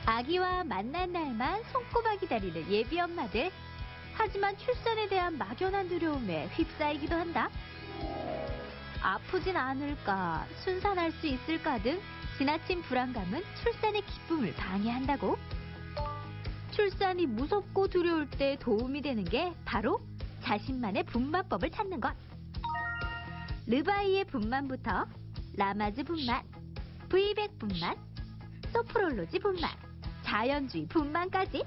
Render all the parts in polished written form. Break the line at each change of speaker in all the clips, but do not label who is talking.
아기와 만난 날만 손꼽아 기다리는 예비 엄마들. 하지만 출산에 대한 막연한 두려움에 휩싸이기도 한다. 아프진 않을까, 순산할 수 있을까 등 지나친 불안감은 출산의 기쁨을 방해한다고. 출산이 무섭고 두려울 때 도움이 되는 게 바로 자신만의 분만법을 찾는 것. 르바이의 분만부터 라마즈 분만, 브이백 분만, 소프롤로지 분만, 자연주의 분만까지.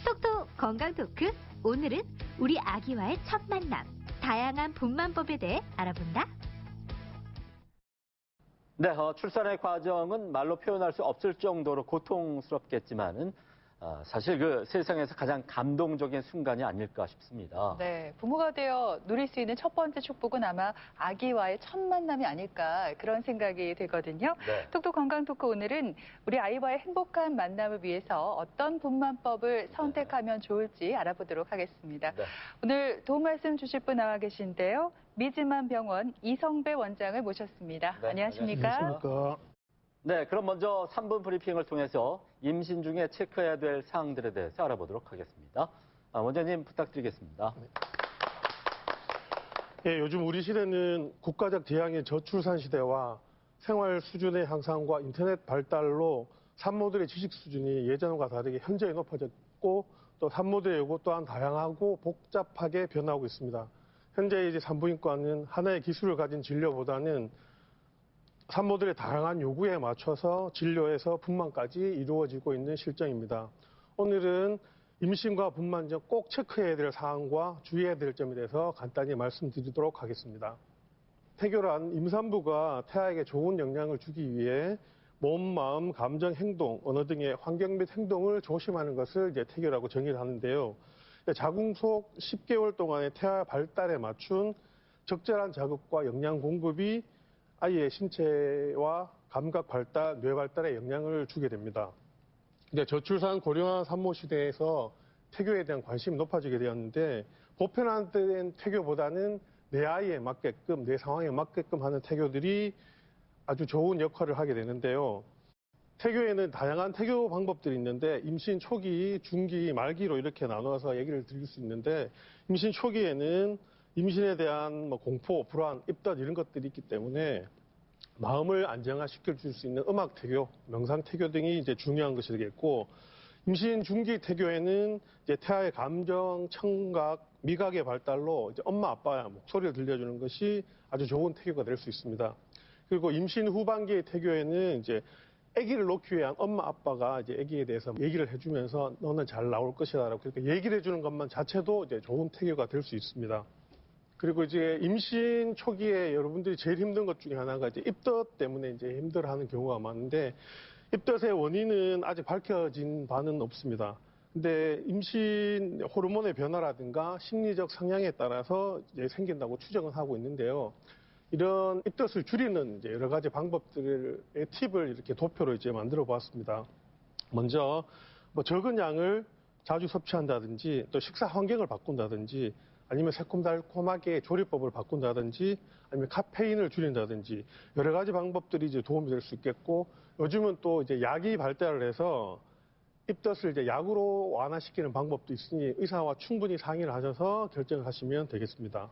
톡톡 건강 토크. 오늘은 우리 아기와의 첫 만남, 다양한 분만법에 대해 알아본다.
네, 출산의 과정은 말로 표현할 수 없을 정도로 고통스럽겠지만은 사실 그 세상에서 가장 감동적인 순간이 아닐까 싶습니다.
네, 부모가 되어 누릴 수 있는 첫 번째 축복은 아마 아기와의 첫 만남이 아닐까 그런 생각이 들거든요.
네.
톡톡 건강 토크 오늘은 우리 아이와의 행복한 만남을 위해서 어떤 분만법을 선택하면 좋을지 알아보도록 하겠습니다.
네.
오늘 도움 말씀 주실 분 나와 계신데요. 미즈만 병원 이성배 원장을 모셨습니다.
네,
안녕하십니까?
안녕하십니까.
네, 그럼 먼저 3분 브리핑을 통해서 임신 중에 체크해야 될 사항들에 대해서 알아보도록 하겠습니다. 원장님 부탁드리겠습니다.
예, 요즘 우리 시대는 국가적 재앙의 저출산 시대와 생활 수준의 향상과 인터넷 발달로 산모들의 지식 수준이 예전과 다르게 현저히 높아졌고 또 산모들의 요구 또한 다양하고 복잡하게 변하고 있습니다. 현재 이제 산부인과는 하나의 기술을 가진 진료보다는 산모들의 다양한 요구에 맞춰서 진료에서 분만까지 이루어지고 있는 실정입니다. 오늘은 임신과 분만 전 꼭 체크해야 될 사항과 주의해야 될 점에 대해서 간단히 말씀드리도록 하겠습니다. 태교란 임산부가 태아에게 좋은 영향을 주기 위해 몸, 마음, 감정, 행동, 언어 등의 환경 및 행동을 조심하는 것을 이제 태교라고 정의를 하는데요. 자궁 속 10개월 동안의 태아 발달에 맞춘 적절한 자극과 영양 공급이 아이의 신체와 감각 발달, 뇌 발달에 영향을 주게 됩니다. 이제 저출산 고령화 산모 시대에서 태교에 대한 관심이 높아지게 되었는데 보편화된 태교보다는 내 아이에 맞게끔, 내 상황에 맞게끔 하는 태교들이 아주 좋은 역할을 하게 되는데요. 태교에는 다양한 태교 방법들이 있는데 임신 초기, 중기, 말기로 이렇게 나눠서 얘기를 드릴 수 있는데 임신 초기에는 임신에 대한 공포, 불안, 입덧 이런 것들이 있기 때문에 마음을 안정화시켜 줄 수 있는 음악 태교, 명상 태교 등이 이제 중요한 것이 되겠고 임신 중기 태교에는 이제 태아의 감정, 청각, 미각의 발달로 이제 엄마 아빠의 목소리를 들려주는 것이 아주 좋은 태교가 될 수 있습니다. 그리고 임신 후반기의 태교에는 이제 아기를 놓기 위한 엄마 아빠가 이제 아기에 대해서 얘기를 해주면서 너는 잘 나올 것이다라고 그렇게 얘기를 해주는 것만 자체도 이제 좋은 태교가 될 수 있습니다. 그리고 이제 임신 초기에 여러분들이 제일 힘든 것 중에 하나가 이제 입덧 때문에 이제 힘들어하는 경우가 많은데 입덧의 원인은 아직 밝혀진 바는 없습니다. 근데 임신 호르몬의 변화라든가 심리적 성향에 따라서 이제 생긴다고 추정은 하고 있는데요. 이런 입덧을 줄이는 이제 여러 가지 방법들의 팁을 이렇게 도표로 이제 만들어 보았습니다. 먼저 적은 양을 자주 섭취한다든지 또 식사 환경을 바꾼다든지 아니면 새콤달콤하게 조리법을 바꾼다든지 아니면 카페인을 줄인다든지 여러 가지 방법들이 이제 도움이 될 수 있겠고 요즘은 또 이제 약이 발달을 해서 입덧을 이제 약으로 완화시키는 방법도 있으니 의사와 충분히 상의를 하셔서 결정을 하시면 되겠습니다.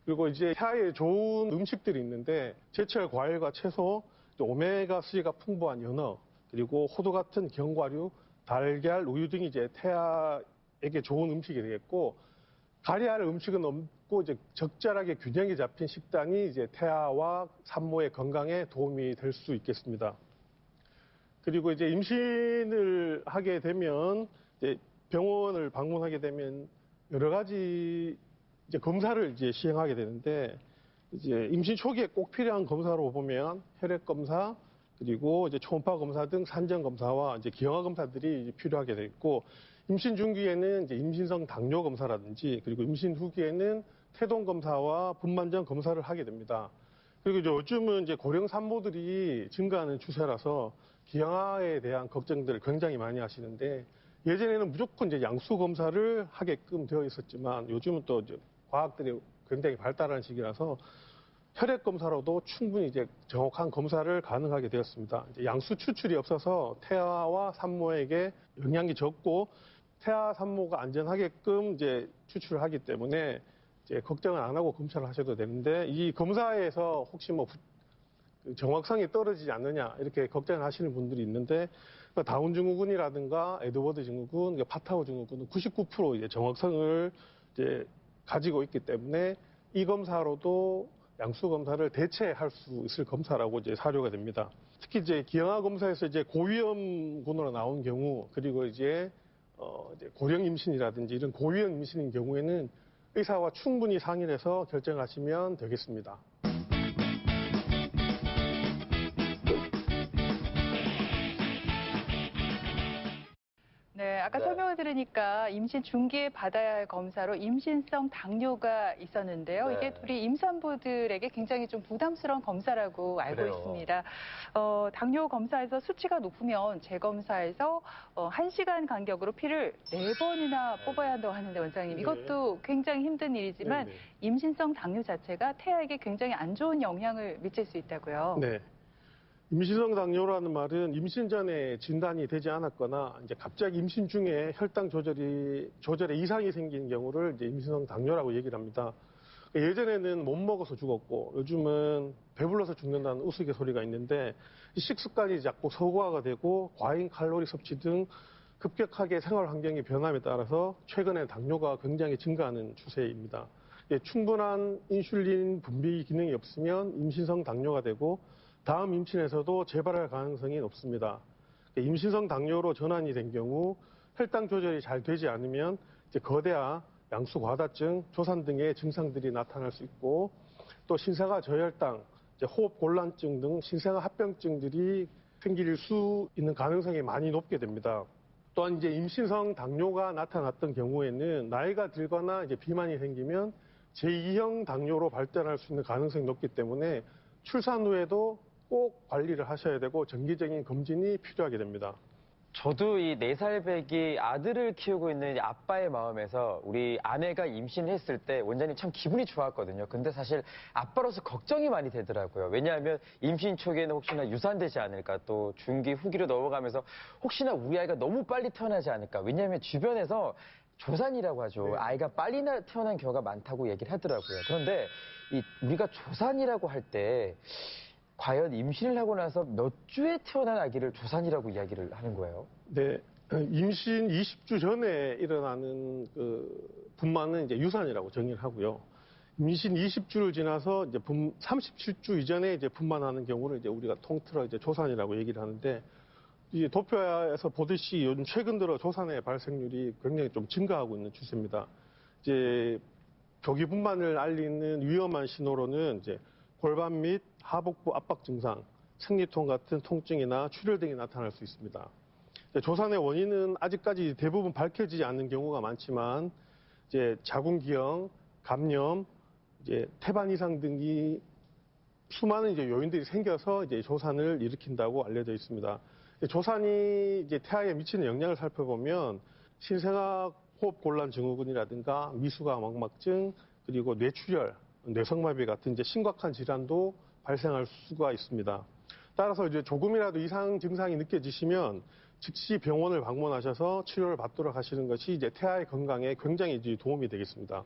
그리고 이제 태아에 좋은 음식들이 있는데 제철 과일과 채소, 또 오메가3가 풍부한 연어, 그리고 호두 같은 견과류, 달걀, 우유 등이 이제 태아에게 좋은 음식이 되겠고 가려할 음식은 없고 이제 적절하게 균형이 잡힌 식단이 이제 태아와 산모의 건강에 도움이 될 수 있겠습니다. 그리고 이제 임신을 하게 되면 이제 병원을 방문하게 되면 여러 가지 이제 검사를 이제 시행하게 되는데 이제 임신 초기에 꼭 필요한 검사로 보면 혈액 검사 그리고 이제 초음파 검사 등 산전 검사와 이제 기형아 검사들이 이제 필요하게 돼 있고 임신 중기에는 이제 임신성 당뇨 검사라든지 그리고 임신 후기에는 태동 검사와 분만 전 검사를 하게 됩니다. 그리고 이제 요즘은 이제 고령 산모들이 증가하는 추세라서 기형아에 대한 걱정들을 굉장히 많이 하시는데 예전에는 무조건 이제 양수 검사를 하게끔 되어 있었지만 요즘은 또 이제 과학들이 굉장히 발달한 시기라서 혈액 검사로도 충분히 이제 정확한 검사를 가능하게 되었습니다. 이제 양수 추출이 없어서 태아와 산모에게 영향이 적고 태아 산모가 안전하게끔 이제 추출을 하기 때문에 이제 걱정을 안 하고 검사를 하셔도 되는데 이 검사에서 혹시 뭐 정확성이 떨어지지 않느냐 이렇게 걱정을 하시는 분들이 있는데 다운 증후군이라든가 에드워드 증후군, 파타우 증후군은 99% 이제 정확성을 이제 가지고 있기 때문에 이 검사로도 양수 검사를 대체할 수 있을 검사라고 이제 사료가 됩니다. 특히 이제 기형아 검사에서 이제 고위험군으로 나온 경우 그리고 이제 고령 임신이라든지 이런 고위험 임신인 경우에는 의사와 충분히 상의를 해서 결정하시면 되겠습니다.
네, 아까
네.
설명을 들으니까 임신 중기에 받아야 할 검사로 임신성 당뇨가 있었는데요.
네.
이게 우리 임산부들에게 굉장히 좀 부담스러운 검사라고 알고
그래요.
있습니다. 당뇨 검사에서 수치가 높으면 재검사에서 1시간 간격으로 피를 4번이나 뽑아야 한다고 하는데 원장님,
네.
이것도 굉장히 힘든 일이지만
네, 네.
임신성 당뇨 자체가 태아에게 굉장히 안 좋은 영향을 미칠 수 있다고요.
네. 임신성 당뇨라는 말은 임신 전에 진단이 되지 않았거나 이제 갑자기 임신 중에 혈당 조절에 이상이 생긴 경우를 이제 임신성 당뇨라고 얘기를 합니다. 예전에는 못 먹어서 죽었고 요즘은 배불러서 죽는다는 우스갯소리가 있는데 이 식습관이 자꾸 서구화가 되고 과잉 칼로리 섭취 등 급격하게 생활 환경의 변함에 따라서 최근에 당뇨가 굉장히 증가하는 추세입니다. 충분한 인슐린 분비 기능이 없으면 임신성 당뇨가 되고 다음 임신에서도 재발할 가능성이 높습니다. 임신성 당뇨로 전환이 된 경우 혈당 조절이 잘 되지 않으면 이제 거대화, 양수 과다증, 조산 등의 증상들이 나타날 수 있고 또 신생아 저혈당, 호흡 곤란증 등 신생아 합병증들이 생길 수 있는 가능성이 많이 높게 됩니다. 또한 이제 임신성 당뇨가 나타났던 경우에는 나이가 들거나 이제 비만이 생기면 제2형 당뇨로 발전할 수 있는 가능성이 높기 때문에 출산 후에도 꼭 관리를 하셔야 되고 정기적인 검진이 필요하게 됩니다.
저도 이 4살 배기 아들을 키우고 있는 아빠의 마음에서 우리 아내가 임신했을 때 원장님 참 기분이 좋았거든요. 근데 사실 아빠로서 걱정이 많이 되더라고요. 왜냐하면 임신 초기에는 혹시나 유산되지 않을까, 또 중기 후기로 넘어가면서 혹시나 우리 아이가 너무 빨리 태어나지 않을까. 왜냐하면 주변에서 조산이라고 하죠.
네.
아이가 빨리 태어난 경우가 많다고 얘기를 하더라고요. 그런데 우리가 조산이라고 할 때 과연 임신을 하고 나서 몇 주에 태어난 아기를 조산이라고 이야기를 하는 거예요?
네, 임신 20주 전에 일어나는 분만은 이제 유산이라고 정의를 하고요. 임신 20주를 지나서 이제 37주 이전에 이제 분만하는 경우를 이제 우리가 통틀어 이제 조산이라고 얘기를 하는데 이 도표에서 보듯이 요즘 최근 들어 조산의 발생률이 굉장히 좀 증가하고 있는 추세입니다. 이제 조기 분만을 알리는 위험한 신호로는 이제 골반 및 하복부 압박 증상, 생리통 같은 통증이나 출혈 등이 나타날 수 있습니다. 조산의 원인은 아직까지 대부분 밝혀지지 않는 경우가 많지만 이제 자궁기형, 감염, 이제 태반 이상 등이 수많은 이제 요인들이 생겨서 이제 조산을 일으킨다고 알려져 있습니다. 조산이 이제 태아에 미치는 영향을 살펴보면 신생아 호흡 곤란 증후군이라든가 미수가 망막증 그리고 뇌출혈, 뇌성마비 같은 이제 심각한 질환도 발생할 수가 있습니다. 따라서 이제 조금이라도 이상 증상이 느껴지시면 즉시 병원을 방문하셔서 치료를 받도록 하시는 것이 이제 태아의 건강에 굉장히 이제 도움이 되겠습니다.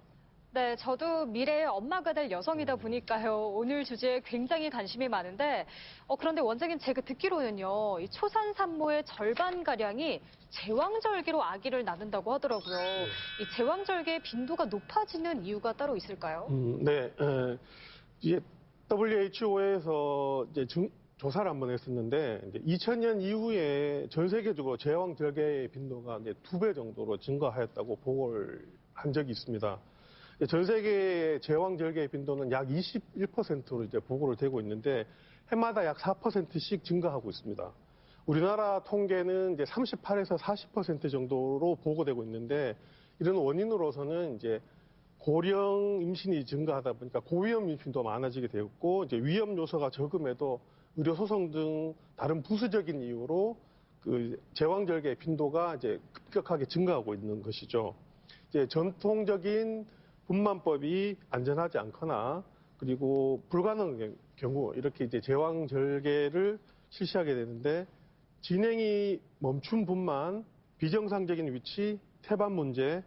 네, 저도 미래의 엄마가 될 여성이다 보니까요. 오늘 주제에 굉장히 관심이 많은데, 그런데 원장님 제가 듣기로는요, 이 초산 산모의 절반가량이 제왕절개로 아기를 낳는다고 하더라고요. 이 제왕절개의 빈도가 높아지는 이유가 따로 있을까요?
네, 이제 WHO에서 이제 조사를 한번 했었는데, 이제 2000년 이후에 전 세계적으로 제왕절개의 빈도가 이제 2배 정도로 증가하였다고 보고를 한 적이 있습니다. 전 세계의 제왕절개의 빈도는 약 21%로 이제 보고를 되고 있는데 해마다 약 4%씩 증가하고 있습니다. 우리나라 통계는 이제 38에서 40% 정도로 보고되고 있는데 이런 원인으로서는 이제 고령 임신이 증가하다 보니까 고위험 임신도 많아지게 되었고 이제 위험 요소가 적음에도 의료 소송 등 다른 부수적인 이유로 그 제왕절개 빈도가 이제 급격하게 증가하고 있는 것이죠. 이제 전통적인 분만법이 안전하지 않거나 그리고 불가능한 경우 이렇게 이제 제왕절개를 실시하게 되는데 진행이 멈춘 분만, 비정상적인 위치, 태반 문제,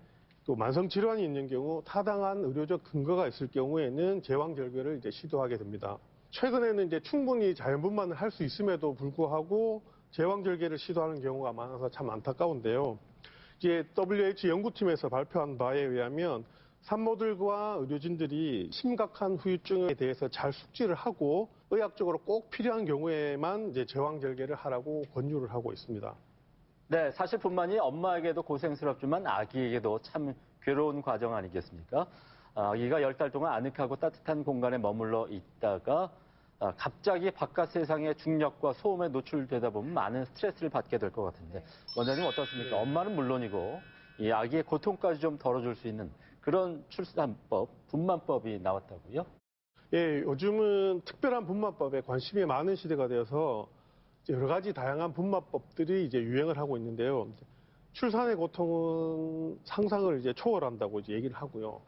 또 만성 질환이 있는 경우 타당한 의료적 근거가 있을 경우에는 제왕절개를 이제 시도하게 됩니다. 최근에는 이제 충분히 자연분만을 할 수 있음에도 불구하고 제왕절개를 시도하는 경우가 많아서 참 안타까운데요. 이제 WHO 연구팀에서 발표한 바에 의하면 산모들과 의료진들이 심각한 후유증에 대해서 잘 숙지를 하고 의학적으로 꼭 필요한 경우에만 이제 제왕절개를 하라고 권유를 하고 있습니다.
네, 사실 분만이 엄마에게도 고생스럽지만 아기에게도 참 괴로운 과정 아니겠습니까? 아기가 10달 동안 아늑하고 따뜻한 공간에 머물러 있다가 갑자기 바깥 세상의 중력과 소음에 노출되다 보면 많은 스트레스를 받게 될 것 같은데 원장님 어떻습니까? 엄마는 물론이고 이 아기의 고통까지 좀 덜어줄 수 있는 그런 출산법, 분만법이 나왔다고요?
예, 요즘은 특별한 분만법에 관심이 많은 시대가 되어서 여러 가지 다양한 분만법들이 이제 유행을 하고 있는데요. 출산의 고통은 상상을 이제 초월한다고 이제 얘기를 하고요.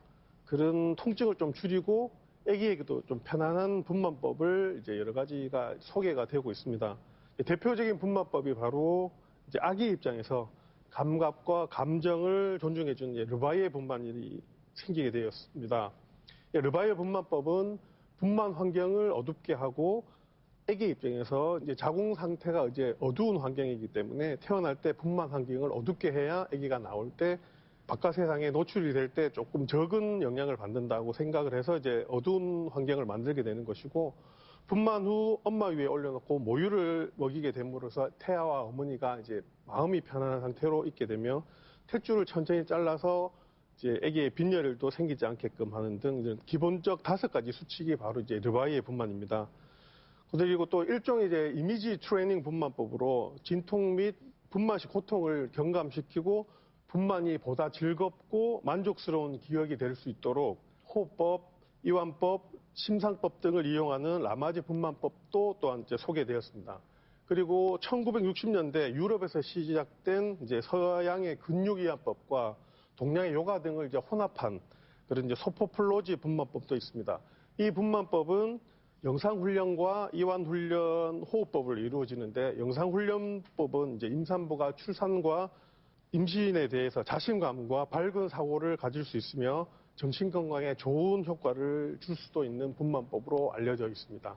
그런 통증을 좀 줄이고 아기에게도 좀 편안한 분만법을 이제 여러 가지가 소개가 되고 있습니다. 대표적인 분만법이 바로 이제 아기 입장에서 감각과 감정을 존중해주는 르바이의 분만이 생기게 되었습니다. 르바이의 분만법은 분만 환경을 어둡게 하고 아기 입장에서 이제 자궁 상태가 이제 어두운 환경이기 때문에 태어날 때 분만 환경을 어둡게 해야 아기가 나올 때 바깥 세상에 노출이 될 때 조금 적은 영향을 받는다고 생각을 해서 이제 어두운 환경을 만들게 되는 것이고 분만 후 엄마 위에 올려놓고 모유를 먹이게 됨으로써 태아와 어머니가 이제 마음이 편안한 상태로 있게 되며 탯줄을 천천히 잘라서 이제 아기의 빈혈도 생기지 않게끔 하는 등 이런 기본적 5가지 수칙이 바로 이제 르바이의 분만입니다. 그리고 또 일종의 이제 이미지 트레이닝 분만법으로 진통 및 분만 시 고통을 경감시키고 분만이 보다 즐겁고 만족스러운 기억이 될 수 있도록 호흡법, 이완법, 심상법 등을 이용하는 라마지 분만법도 또한 이제 소개되었습니다. 그리고 1960년대 유럽에서 시작된 이제 서양의 근육이완법과 동양의 요가 등을 이제 혼합한 그런 이제 소포플로지 분만법도 있습니다. 이 분만법은 영상훈련과 이완훈련, 호흡법을 이루어지는데 영상훈련법은 이제 임산부가 출산과 임신에 대해서 자신감과 밝은 사고를 가질 수 있으며 정신건강에 좋은 효과를 줄 수도 있는 분만법으로 알려져 있습니다.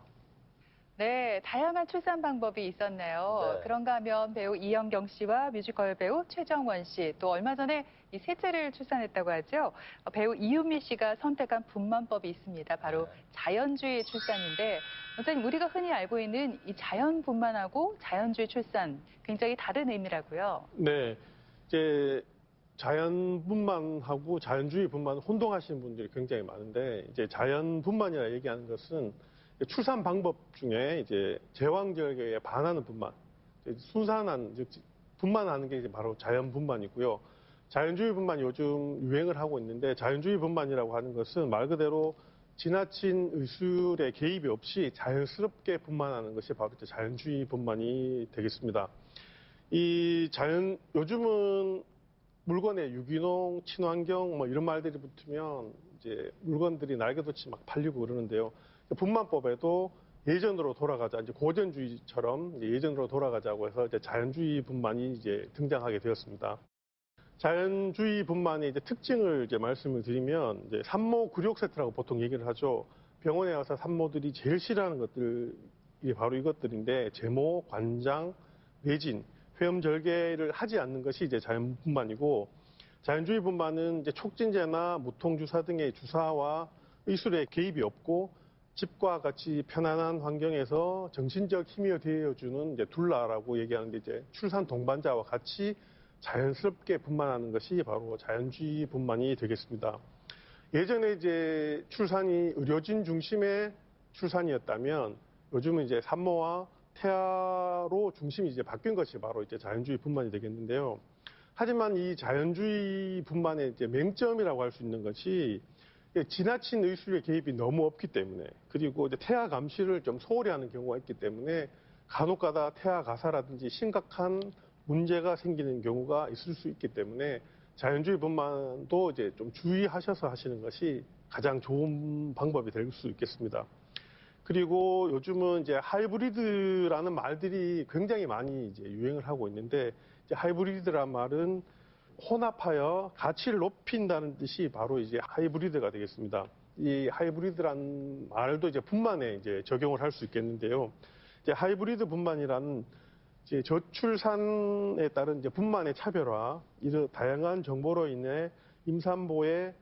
네, 다양한 출산 방법이 있었네요.
네.
그런가 하면 배우 이영경 씨와 뮤지컬 배우 최정원 씨, 또 얼마 전에 이 셋째를 출산했다고 하죠. 배우 이윤미 씨가 선택한 분만법이 있습니다. 바로
네.
자연주의 출산인데, 원장님 우리가 흔히 알고 있는 이 자연 분만하고 자연주의 출산 굉장히 다른 의미라고요.
네, 이제 자연분만하고 자연주의 분만 혼동하시는 분들이 굉장히 많은데 이제 자연분만이라 얘기하는 것은 출산 방법 중에 이제 제왕절개에 반하는 분만, 순산한 즉 분만하는 게 이제 바로 자연분만이고요. 자연주의 분만이 요즘 유행을 하고 있는데 자연주의 분만이라고 하는 것은 말 그대로 지나친 의술의 개입이 없이 자연스럽게 분만하는 것이 바로 이제 자연주의 분만이 되겠습니다. 요즘은 물건에 유기농, 친환경 뭐 이런 말들이 붙으면 이제 물건들이 날개돋이 막 팔리고 그러는데요. 분만법에도 예전으로 돌아가자, 이제 고전주의처럼 이제 예전으로 돌아가자고 해서 이제 자연주의 분만이 이제 등장하게 되었습니다. 자연주의 분만의 이제 특징을 이제 말씀을 드리면 이제 산모 굴욕 세트라고 보통 얘기를 하죠. 병원에 와서 산모들이 제일 싫어하는 것들이 바로 이것들인데 제모, 관장, 뇌진, 회음절개를 하지 않는 것이 이제 자연분만이고 자연주의 분만은 이제 촉진제나 무통주사 등의 주사와 의술의 개입이 없고 집과 같이 편안한 환경에서 정신적 힘이 되어주는 이제 둘라라고 얘기하는데 이제 출산 동반자와 같이 자연스럽게 분만하는 것이 바로 자연주의 분만이 되겠습니다. 예전에 이제 출산이 의료진 중심의 출산이었다면 요즘은 이제 산모와 태아로 중심이 이제 바뀐 것이 바로 이제 자연주의 분만이 되겠는데요. 하지만 이 자연주의 분만의 이제 맹점이라고 할 수 있는 것이 지나친 의술의 개입이 너무 없기 때문에 그리고 이제 태아 감시를 좀 소홀히 하는 경우가 있기 때문에 간혹가다 태아 가사라든지 심각한 문제가 생기는 경우가 있을 수 있기 때문에 자연주의 분만도 이제 좀 주의하셔서 하시는 것이 가장 좋은 방법이 될 수 있겠습니다. 그리고 요즘은 이제 하이브리드라는 말들이 굉장히 많이 이제 유행을 하고 있는데, 이제 하이브리드란 말은 혼합하여 가치를 높인다는 뜻이 바로 이제 하이브리드가 되겠습니다. 이 하이브리드란 말도 이제 분만에 이제 적용을 할 수 있겠는데요. 이제 하이브리드 분만이라는 이제 저출산에 따른 이제 분만의 차별화, 이런 다양한 정보로 인해 임산모의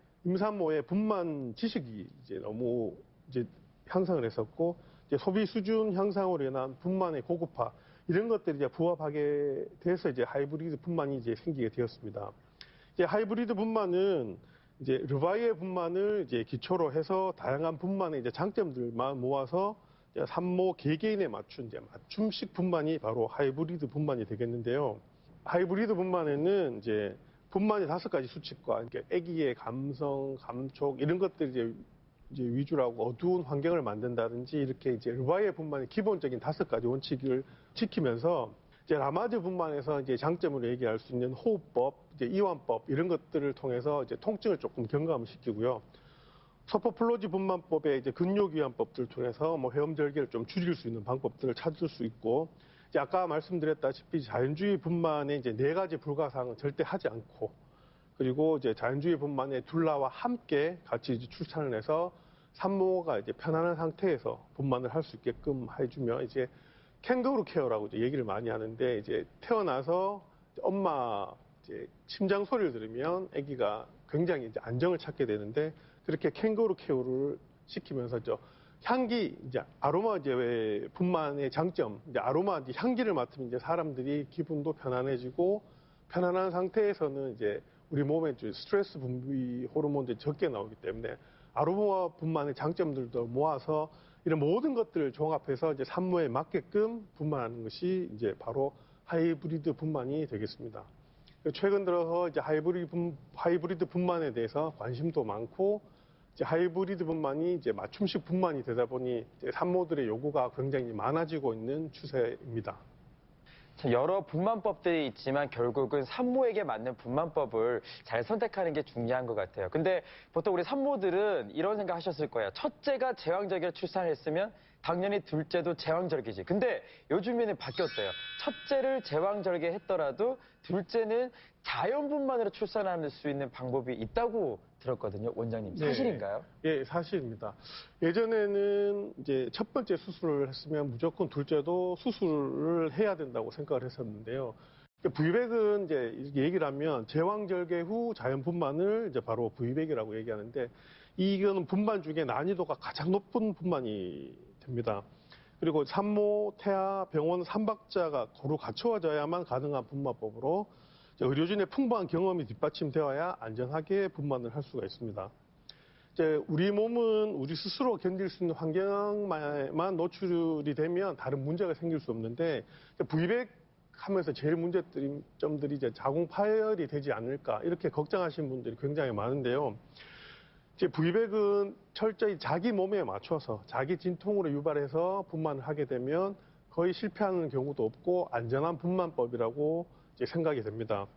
분만 지식이 이제 너무 이제 향상을 했었고, 이제 소비 수준 향상으로 인한 분만의 고급화, 이런 것들이 이제 부합하게 돼서 이제 하이브리드 분만이 이제 생기게 되었습니다. 이제 하이브리드 분만은 이제 르바이의 분만을 이제 기초로 해서 다양한 분만의 이제 장점들만 모아서 이제 산모 개개인에 맞춘 이제 맞춤식 분만이 바로 하이브리드 분만이 되겠는데요. 하이브리드 분만에는 이제 분만이 5가지 수칙과 아기의 감성, 감촉 이런 것들이 이제 위주로 하고 어두운 환경을 만든다든지 이렇게 이제 르바이의 분만의 기본적인 5가지 원칙을 지키면서 이제 라마즈 분만에서 이제 장점으로 얘기할 수 있는 호흡법, 이제 이완법 이런 것들을 통해서 이제 통증을 조금 경감을 시키고요. 서포플로지 분만법의 이제 근육 이완법들을 통해서 뭐 헤엄절개를 좀 줄일 수 있는 방법들을 찾을 수 있고, 이제 아까 말씀드렸다시피 자연주의 분만의 이제 4가지 불가사항은 절대 하지 않고, 그리고 이제 자연주의 분만의 둘라와 함께 같이 이제 출산을 해서 산모가 이제 편안한 상태에서 분만을 할 수 있게끔 해주며 이제 캥거루 케어라고 이제 얘기를 많이 하는데, 이제 태어나서 엄마 이제 심장 소리를 들으면 아기가 굉장히 이제 안정을 찾게 되는데, 그렇게 캥거루 케어를 시키면서 향기 이제 아로마 이제 분만의 장점, 이제 아로마 이제 향기를 맡으면 이제 사람들이 기분도 편안해지고, 편안한 상태에서는 이제 우리 몸에 스트레스 분비 호르몬들이 적게 나오기 때문에 아로마 분만의 장점들도 모아서 이런 모든 것들을 종합해서 이제 산모에 맞게끔 분만하는 것이 이제 바로 하이브리드 분만이 되겠습니다. 최근 들어서 이제 하이브리드 분만에 대해서 관심도 많고, 이제 하이브리드 분만이 이제 맞춤식 분만이 되다 보니 이제 산모들의 요구가 굉장히 많아지고 있는 추세입니다.
여러 분만법들이 있지만 결국은 산모에게 맞는 분만법을 잘 선택하는 게 중요한 것 같아요. 근데 보통 우리 산모들은 이런 생각 하셨을 거예요. 첫째가 제왕절개 출산을 했으면 당연히 둘째도 제왕절개지. 근데 요즘에는 바뀌었대요. 첫째를 제왕절개 했더라도 둘째는 자연분만으로 출산할 수 있는 방법이 있다고 들었거든요. 원장님, 사실인가요?
예, 사실입니다. 예전에는 이제 첫 번째 수술을 했으면 무조건 둘째도 수술을 해야 된다고 생각을 했었는데요. V백은 이제 얘기를 하면 제왕절개 후 자연분만을 이제 바로 V백이라고 얘기하는데, 이거는 분만 중에 난이도가 가장 높은 분만이 됩니다. 그리고 산모, 태아, 병원 3박자가 고루 갖추어져야만 가능한 분만법으로 의료진의 풍부한 경험이 뒷받침되어야 안전하게 분만을 할 수가 있습니다. 이제 우리 몸은 우리 스스로 견딜 수 있는 환경만 노출이 되면 다른 문제가 생길 수 없는데, V백 하면서 제일 문제점들이 이제 자궁 파열이 되지 않을까 이렇게 걱정하시는 분들이 굉장히 많은데요. 이제 V백은 철저히 자기 몸에 맞춰서 자기 진통으로 유발해서 분만을 하게 되면 거의 실패하는 경우도 없고 안전한 분만법이라고 이제 생각이 됩니다.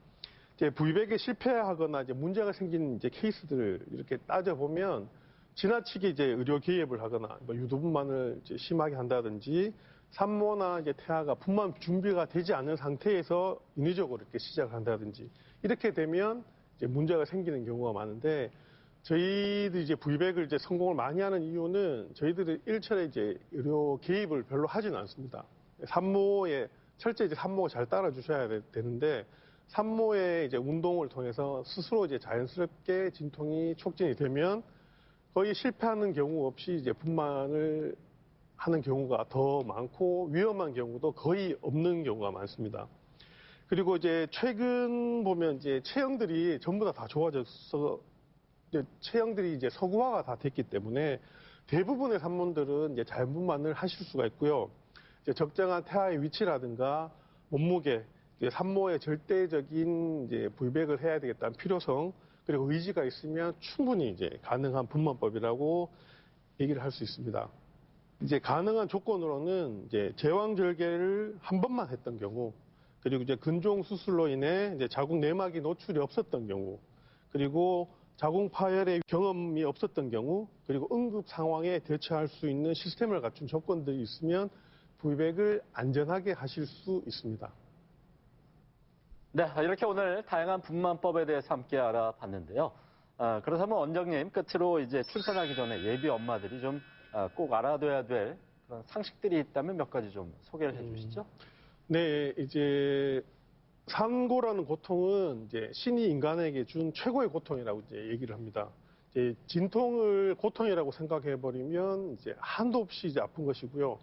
이제 V백에 실패하거나 이제 문제가 생긴 이제 케이스들을 이렇게 따져보면 지나치게 이제 의료 개입을 하거나 뭐 유도분만을 이제 심하게 한다든지, 산모나 이제 태아가 분만 준비가 되지 않은 상태에서 인위적으로 이렇게 시작을 한다든지, 이렇게 되면 이제 문제가 생기는 경우가 많은데, 저희들이 이제 V백을 이제 성공을 많이 하는 이유는 저희들이 일철에 이제 의료 개입을 별로 하지는 않습니다. 철저히 이제 산모가 잘 따라주셔야 되는데, 산모의 이제 운동을 통해서 스스로 이제 자연스럽게 진통이 촉진이 되면 거의 실패하는 경우 없이 이제 분만을 하는 경우가 더 많고, 위험한 경우도 거의 없는 경우가 많습니다. 그리고 이제 최근 보면 이제 체형들이 전부 다 좋아져서 이제 체형들이 이제 서구화가 다 됐기 때문에 대부분의 산모들은 이제 자연분만을 하실 수가 있고요. 이제 적정한 태아의 위치라든가 몸무게, 산모의 절대적인 이제 V백을 해야 되겠다는 필요성, 그리고 의지가 있으면 충분히 이제 가능한 분만법이라고 얘기를 할 수 있습니다. 이제 가능한 조건으로는 이제 제왕절개를 한 번만 했던 경우, 그리고 이제 근종 수술로 인해 이제 자궁 내막이 노출이 없었던 경우, 그리고 자궁 파열의 경험이 없었던 경우, 그리고 응급 상황에 대처할 수 있는 시스템을 갖춘 조건들이 있으면 부유백을 안전하게 하실 수 있습니다.
네, 이렇게 오늘 다양한 분만법에 대해서 함께 알아봤는데요. 그렇다면 원장님, 끝으로 이제 출산하기 전에 예비 엄마들이 좀 꼭 알아둬야 될 그런 상식들이 있다면 몇 가지 좀 소개를 해주시죠.
네, 이제 산고라는 고통은 이제 신이 인간에게 준 최고의 고통이라고 이제 얘기를 합니다. 이제 진통을 고통이라고 생각해 버리면 이제 한도 없이 이제 아픈 것이고요.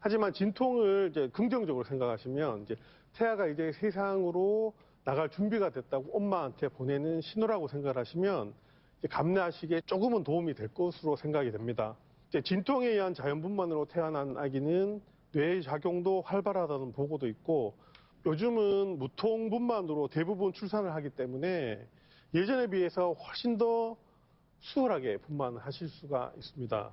하지만 진통을 이제 긍정적으로 생각하시면 이제 태아가 이제 세상으로 나갈 준비가 됐다고 엄마한테 보내는 신호라고 생각하시면 이제 감내하시기에 조금은 도움이 될 것으로 생각이 됩니다. 이제 진통에 의한 자연분만으로 태어난 아기는 뇌의 작용도 활발하다는 보고도 있고, 요즘은 무통분만으로 대부분 출산을 하기 때문에 예전에 비해서 훨씬 더 수월하게 분만을 하실 수가 있습니다.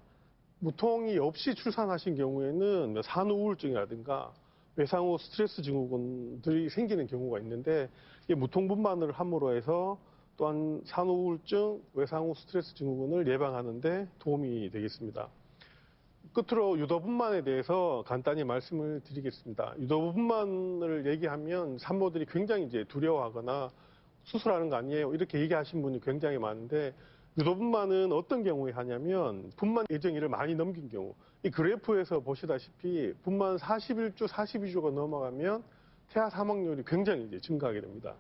무통이 없이 출산하신 경우에는 산후 우울증이라든가 외상 후 스트레스 증후군들이 생기는 경우가 있는데, 이 무통분만을 함으로 해서 또한 산후 우울증, 외상 후 스트레스 증후군을 예방하는 데 도움이 되겠습니다. 끝으로 유도분만에 대해서 간단히 말씀을 드리겠습니다. 유도분만을 얘기하면 산모들이 굉장히 이제 두려워하거나 수술하는 거 아니에요, 이렇게 얘기하신 분이 굉장히 많은데, 유도분만은 어떤 경우에 하냐면 분만 예정일을 많이 넘긴 경우, 이 그래프에서 보시다시피 분만 41주, 42주가 넘어가면 태아 사망률이 굉장히 이제 증가하게 됩니다.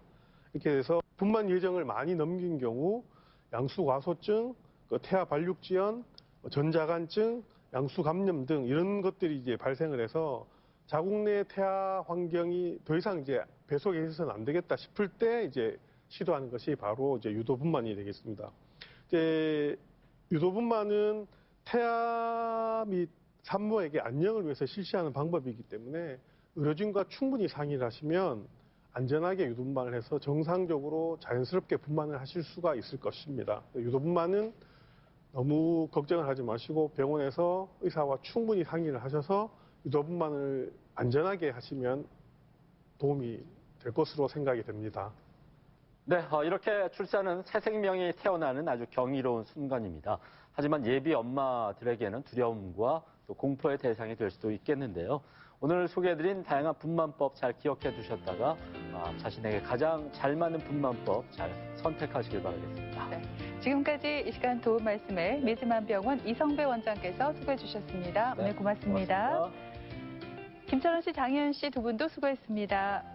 이렇게 해서 분만 예정을 많이 넘긴 경우 양수과소증, 태아 발육지연, 전자간증, 양수감염 등 이런 것들이 이제 발생을 해서 자궁 내 태아 환경이 더 이상 이제 배속에 있어서는 안 되겠다 싶을 때 이제 시도하는 것이 바로 이제 유도분만이 되겠습니다. 이제 유도분만은 태아 및 산모에게 안녕을 위해서 실시하는 방법이기 때문에 의료진과 충분히 상의를 하시면 안전하게 유도분만을 해서 정상적으로 자연스럽게 분만을 하실 수가 있을 것입니다. 유도분만은 너무 걱정을 하지 마시고 병원에서 의사와 충분히 상의를 하셔서 유도분만을 안전하게 하시면 도움이 될 것으로 생각이 됩니다.
네, 이렇게 출산은 새 생명이 태어나는 아주 경이로운 순간입니다. 하지만 예비 엄마들에게는 두려움과 또 공포의 대상이 될 수도 있겠는데요. 오늘 소개해드린 다양한 분만법 잘 기억해 두셨다가 자신에게 가장 잘 맞는 분만법 잘 선택하시길 바라겠습니다.
네, 지금까지 이 시간 도움 말씀을 미즈만병원 이성배 원장께서 소개해 주셨습니다.
네,
오늘 고맙습니다.
고맙습니다.
김철원 씨, 장혜연 씨 두 분도 수고했습니다.